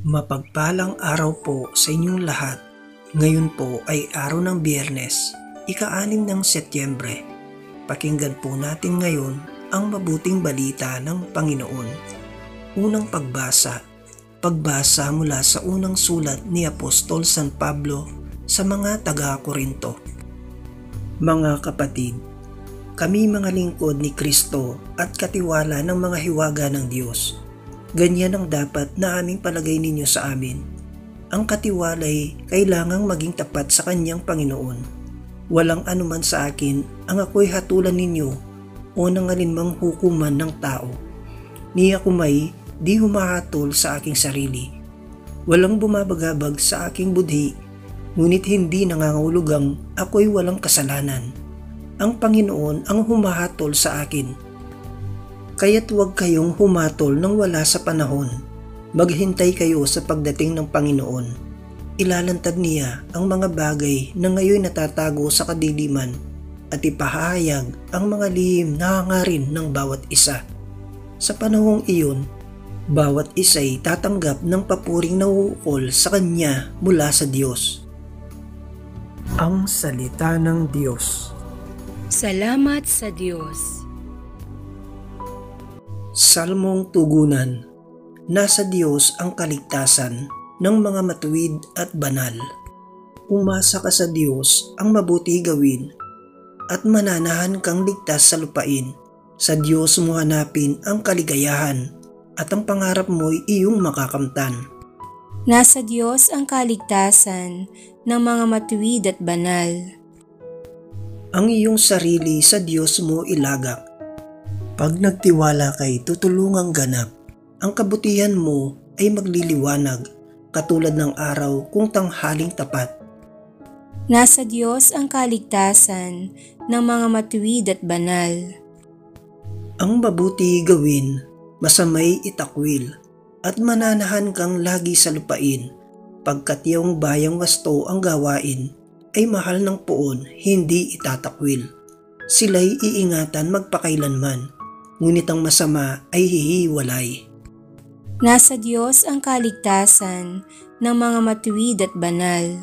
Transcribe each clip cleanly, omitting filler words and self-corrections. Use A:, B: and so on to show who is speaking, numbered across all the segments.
A: Mapagpalang araw po sa inyong lahat. Ngayon po ay araw ng Biyernes, ika-6 ng Setyembre. Pakinggan po natin ngayon ang mabuting balita ng Panginoon. Unang pagbasa mula sa unang sulat ni Apostol San Pablo sa mga taga-Korinto. Mga kapatid, kami mga lingkod ni Kristo at katiwala ng mga hiwaga ng Diyos. Ganyan ang dapat na aming palagay ninyo sa amin. Ang katiwalay kailangang maging tapat sa kanyang Panginoon. Walang anuman sa akin ang ako'y hatulan ninyo o ng alinmang hukuman ng tao. Ni ako may di humahatol sa aking sarili. Walang bumabagabag sa aking budhi, ngunit hindi nangangahulugang ako'y walang kasalanan. Ang Panginoon ang humahatol sa akin. Kaya't huwag kayong humatol nang wala sa panahon. Maghintay kayo sa pagdating ng Panginoon. Ilalantad niya ang mga bagay na ngayon natatago sa kadiliman at ipahayag ang mga lihim na hangarin ng bawat isa. Sa panahong iyon, bawat isa'y tatanggap ng papuring nauukol sa kanya mula sa Diyos. Ang salita ng Diyos.
B: Salamat sa Diyos.
A: Salmong tugunan. Nasa Diyos ang kaligtasan ng mga matuwid at banal. Umasa ka sa Diyos ang mabuti gawin at mananahan kang ligtas sa lupain. Sa Diyos mo hanapin ang kaligayahan at ang pangarap mo'y iyong makakamtan.
B: Nasa Diyos ang kaligtasan ng mga matuwid at banal.
A: Ang iyong sarili sa Diyos mo ilagak. Pag nagtiwala kay tutulungang ganap, ang kabutihan mo ay magliliwanag katulad ng araw kung tanghaling tapat.
B: Nasa Diyos ang kaligtasan ng mga matuwid at banal.
A: Ang mabuti gawin, masamay itakwil, at mananahan kang lagi sa lupain, pagkat iyong bayang wasto ang gawain, ay mahal ng poon, hindi itatakwil. Sila'y iingatan magpakailanman, ngunit ang masama ay hihiwalay.
B: Nasa Diyos ang kaligtasan ng mga matuwid at banal.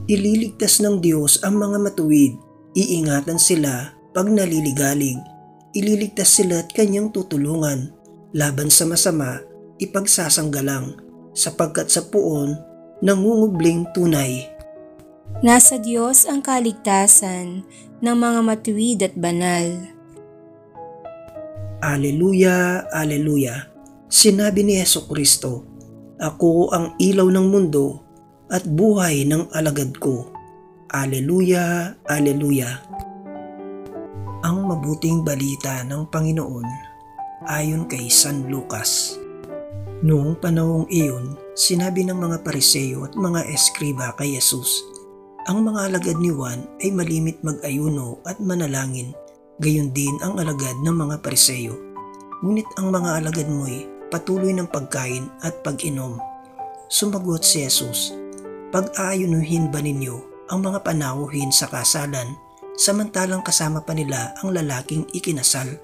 A: Ililigtas ng Diyos ang mga matuwid, iingatan sila pag naliligalig. Ililigtas sila at kanyang tutulungan, laban sa masama, ipagsasanggalang, sapagkat sa puon, nangungubling tunay.
B: Nasa Diyos ang kaligtasan ng mga matuwid at banal.
A: Aleluya, aleluya. Sinabi ni Jesucristo, ako ang ilaw ng mundo at buhay ng alagad ko. Aleluya, aleluya. Ang mabuting balita ng Panginoon ayon kay San Lucas. Noong panahong iyon, sinabi ng mga Pariseo at mga eskriba kay Jesus, ang mga alagad ni Juan ay malimit mag-ayuno at manalangin, gayon din ang alagad ng mga Pariseo. Ngunit ang mga alagad mo'y patuloy ng pagkain at pag-inom. Sumagot si Jesus, pag-aayunuhin ba ninyo ang mga panauhin sa kasalan, samantalang kasama pa nila ang lalaking ikinasal?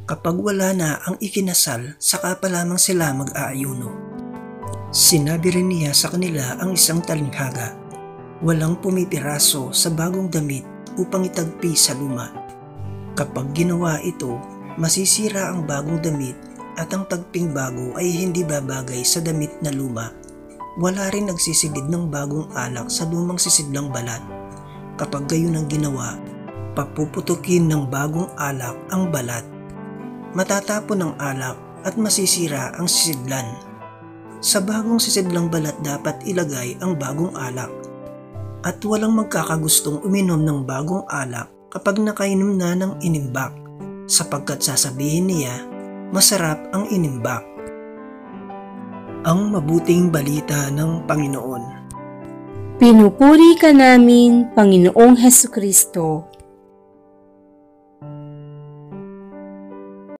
A: Kapag wala na ang ikinasal, saka pa lamang sila mag-aayuno. Sinabi rin niya sa kanila ang isang talinghaga, walang pumipiraso sa bagong damit upang itagpi sa luma. Kapag ginawa ito, masisira ang bagong damit at ang tagping bago ay hindi babagay sa damit na luma. Wala rin nagsisilid ng bagong alak sa lumang sisidlang balat. Kapag gayon ang ginawa, papuputukin ng bagong alak ang balat. Matatapon ang alak at masisira ang sisidlan. Sa bagong sisidlang balat dapat ilagay ang bagong alak. At walang magkakagustong uminom ng bagong alak kapag nakainom na ng inimbak, sapagkat sasabihin niya, masarap ang inimbak. Ang mabuting balita ng Panginoon.
B: Pinupuri ka namin, Panginoong Hesukristo.